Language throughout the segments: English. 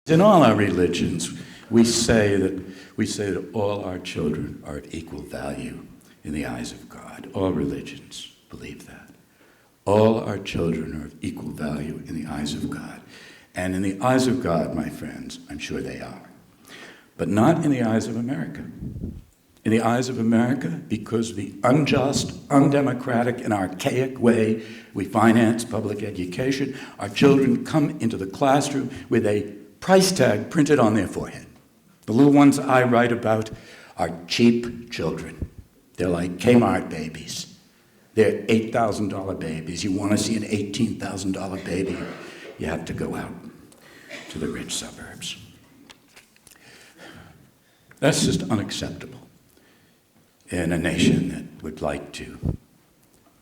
In all our religions, we say that all our children are of equal value in the eyes of God. All religions believe that. All our children are of equal value in the eyes of God. And in the eyes of God, my friends, I'm sure they are. But not in the eyes of America. In the eyes of America, because of the unjust, undemocratic, and archaic way we finance public education, our children come into the classroom with a price tag printed on their forehead. The little ones I write about are cheap children. They're like Kmart babies. They're $8,000 babies. You want to see an $18,000 baby, you have to go out to the rich suburbs. That's just unacceptable in a nation that would like to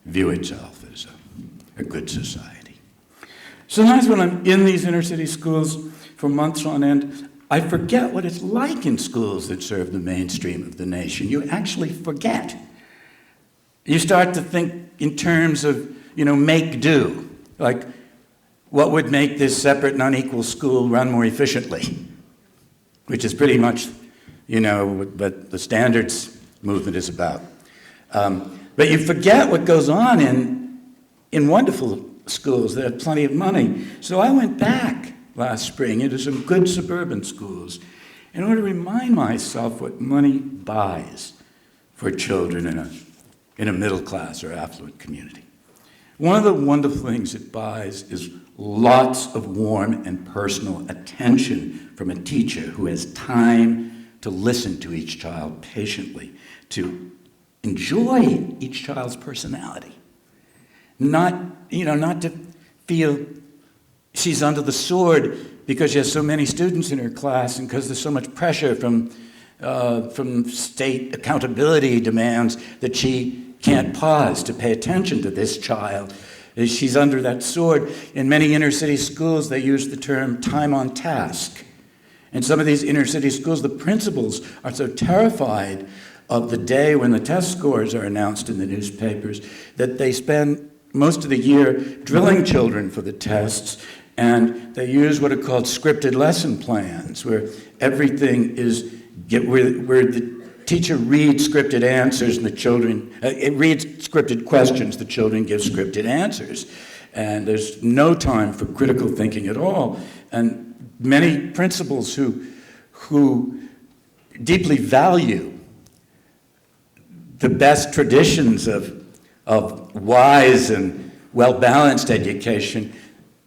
view itself as a good society. Sometimes when I'm in these inner city schools for months on end, I forget what it's like in schools that serve the mainstream of the nation. You actually forget. You start to think in terms of, make do. Like, what would make this separate and unequal school run more efficiently? Which is pretty much, what the standards movement is about. But you forget what goes on in wonderful schools that have plenty of money. So I went back last spring into some good suburban schools in order to remind myself what money buys for children in a middle class or affluent community. One of the wonderful things it buys is lots of warm and personal attention from a teacher who has time to listen to each child patiently, to enjoy each child's personality. Not to feel she's under the sword because she has so many students in her class and because there's so much pressure from state accountability demands that she can't pause to pay attention to this child. She's under that sword. In many inner city schools, they use the term time on task. In some of these inner city schools, the principals are so terrified of the day when the test scores are announced in the newspapers that they spend most of the year drilling children for the tests, and they use what are called scripted lesson plans, where everything is where the teacher reads scripted answers and the children it reads scripted questions, the children give scripted answers, and there's no time for critical thinking at all. And many principals who deeply value the best traditions of wise and well-balanced education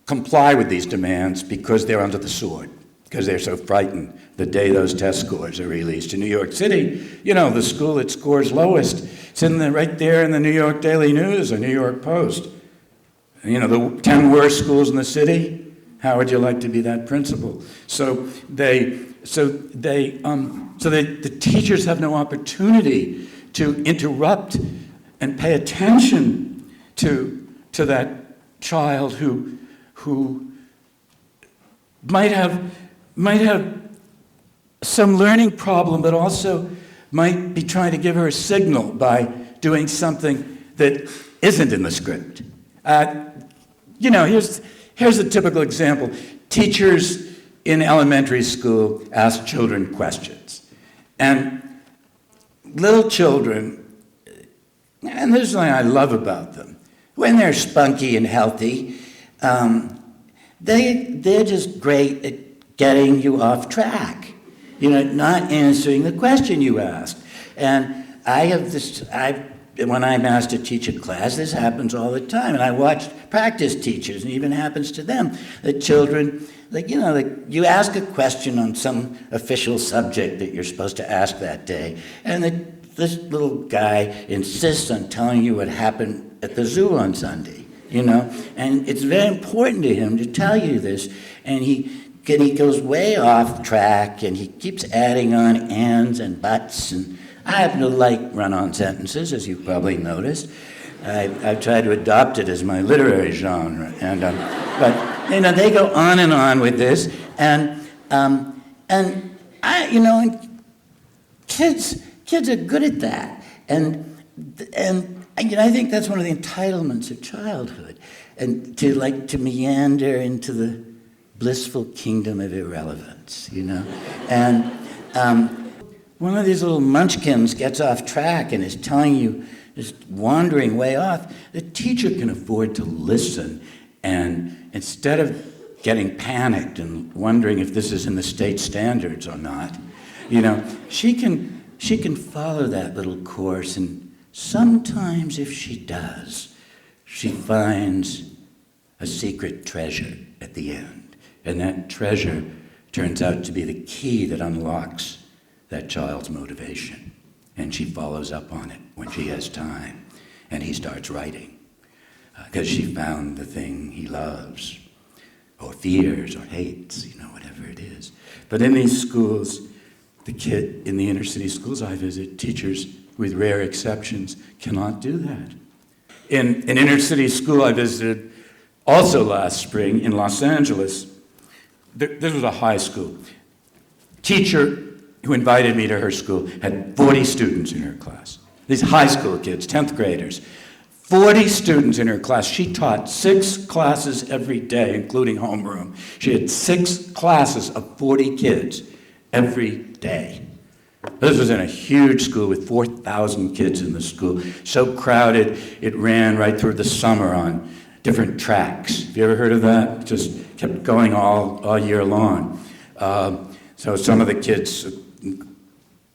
comply with these demands because they're under the sword, because they're so frightened the day those test scores are released. In New York City, the school that scores lowest, it's right there in the New York Daily News or New York Post. The 10 worst schools in the city, how would you like to be that principal? So the teachers have no opportunity to interrupt and pay attention to that child who might have some learning problem, but also might be trying to give her a signal by doing something that isn't in the script. Here's a typical example. Teachers in elementary school ask children questions. And little children, and this is something I love about them, when they're spunky and healthy, they're just great at getting you off track, not answering the question you asked. And when I'm asked to teach a class, this happens all the time, and I watch practice teachers, and it even happens to them, that children, you ask a question on some official subject that you're supposed to ask that day, and this little guy insists on telling you what happened at the zoo on Sunday, and it's very important to him to tell you this, and he goes way off track, and he keeps adding on ands and buts, and I happen to like run-on sentences, as you've probably noticed. I've tried to adopt it as my literary genre, and but they go on and on with this, and kids are good at that, and I think that's one of the entitlements of childhood, and to meander into blissful kingdom of irrelevance, you know? And one of these little munchkins gets off track and is telling you, is wandering way off. The teacher can afford to listen, and instead of getting panicked and wondering if this is in the state standards or not, you know, she can follow that little course, and sometimes if she does, she finds a secret treasure at the end. And that treasure turns out to be the key that unlocks that child's motivation. And she follows up on it when she has time. And he starts writing because she found the thing he loves or fears or hates, you know, whatever it is. But in these schools, in the inner city schools I visit, teachers, with rare exceptions, cannot do that. In an inner city school I visited also last spring in Los Angeles, this was a high school. Teacher who invited me to her school had 40 students in her class. These high school kids, 10th graders. 40 students in her class. She taught 6 classes every day, including homeroom. She had 6 classes of 40 kids every day. This was in a huge school with 4,000 kids in the school. So crowded, it ran right through the summer on different tracks. Have you ever heard of that? Just kept going all year long. So some of the kids,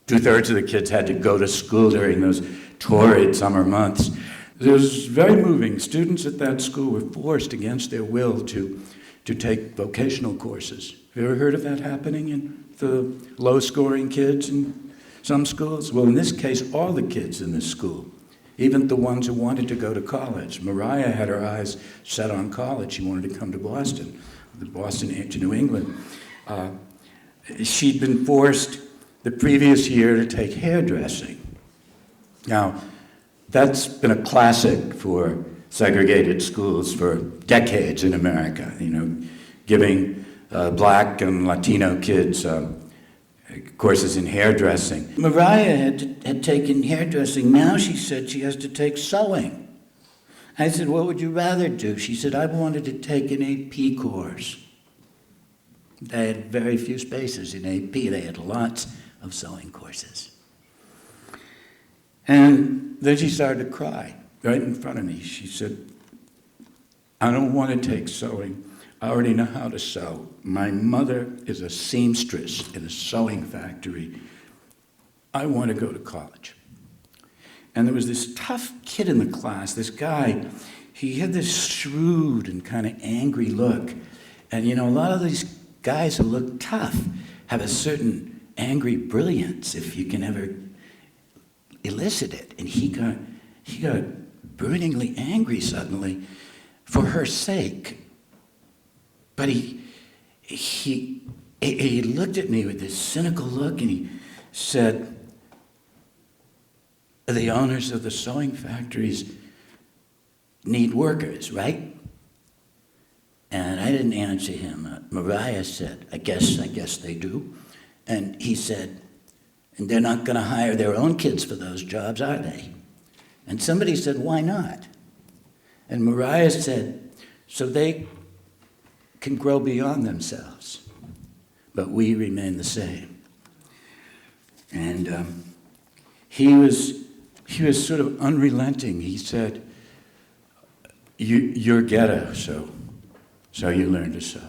2/3 of the kids had to go to school during those torrid summer months. It was very moving. Students at that school were forced against their will to take vocational courses. Have you ever heard of that happening in the low-scoring kids in some schools? Well, in this case, all the kids in this school, even the ones who wanted to go to college. Mariah had her eyes set on college. She wanted to come to Boston to New England. She'd been forced the previous year to take hairdressing. Now, that's been a classic for segregated schools for decades in America, you know, giving black and Latino kids courses in hairdressing. Mariah had taken hairdressing. Now she said she has to take sewing. I said, what would you rather do? She said, I wanted to take an AP course. They had very few spaces in AP. They had lots of sewing courses. And then she started to cry right in front of me. She said, I don't want to take sewing. I already know how to sew. My mother is a seamstress in a sewing factory. I want to go to college. And there was this tough kid in the class, this guy. He had this shrewd and kind of angry look. And, you know, a lot of these guys who look tough have a certain angry brilliance, if you can ever elicit it. And he got burningly angry suddenly for her sake. But he looked at me with this cynical look and he said, the owners of the sewing factories need workers, right? And I didn't answer him. Mariah said, I guess they do. And he said, and they're not going to hire their own kids for those jobs, are they? And somebody said, why not? And Mariah said, so they can grow beyond themselves, but we remain the same. And he was sort of unrelenting. He said, you're ghetto, so you learn to sew.